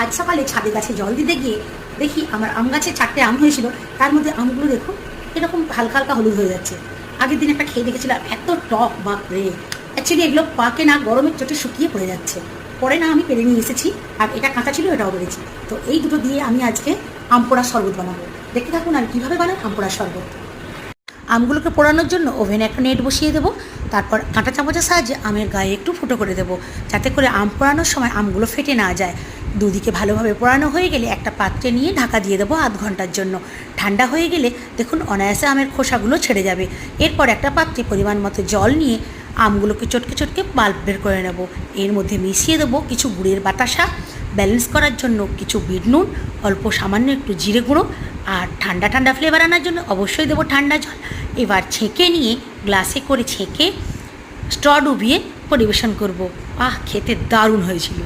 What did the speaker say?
আজ সকালে ছাদে গাছে জল দিতে গিয়ে দেখি আমার আম গাছে 4টে আম হয়েছিল, তার মধ্যে আমগুলো দেখুন এরকম হালকা হালকা হলুদ হয়ে যাচ্ছে। আগের দিন একটা খেয়ে দেখেছিলাম, এত টক, বাপরে। অ্যাকচুয়ালি এগুলো পাকে না, গরমের চোটে শুকিয়ে পড়ে যাচ্ছে। পরে না আমি পেরে নিয়ে এসেছি, আর এটা কাঁচা ছিল, এটাও পেরেছি। তো এই দুটো দিয়ে আমি আজকে আম পোড়ার শরবত বানাবো। দেখতে থাকুন আর কীভাবে বানাই আম পোড়ার শরবত। আমগুলোকে পোড়ানোর জন্য ওভেনে একটা নেট বসিয়ে দেবো, তারপর কাঁটা চামচের সাহায্যে আমের গায়ে একটু ফুটো করে দেবো, যাতে করে আম পোড়ানোর সময় আমগুলো ফেটে না যায়। দুদিকে ভালোভাবে পোড়ানো হয়ে গেলে একটা পাত্রে নিয়ে ঢাকা দিয়ে দেবো আধ ঘন্টার জন্য। ঠান্ডা হয়ে গেলে দেখুন অনায়াসে আমের খোসাগুলো ছেড়ে যাবে। এরপর একটা পাত্রে পরিমাণ মতো জল নিয়ে আমগুলোকে চটকে চটকে পাল্প বের করে নেব। এর মধ্যে মিশিয়ে দেবো কিছু গুড়ের বাতাসা, ব্যালেন্স করার জন্য কিছু বিট নুন, অল্প সামান্য একটু জিরে গুঁড়ো, আর ঠান্ডা ঠান্ডা ফ্লেভার আনার জন্য অবশ্যই দেবো ঠান্ডা জল। এবার ছেঁকে নিয়ে গ্লাসে করে ছেঁকে স্ট্র ডুবিয়ে পরিবেশন করব। খেতে দারুণ হয়েছিল।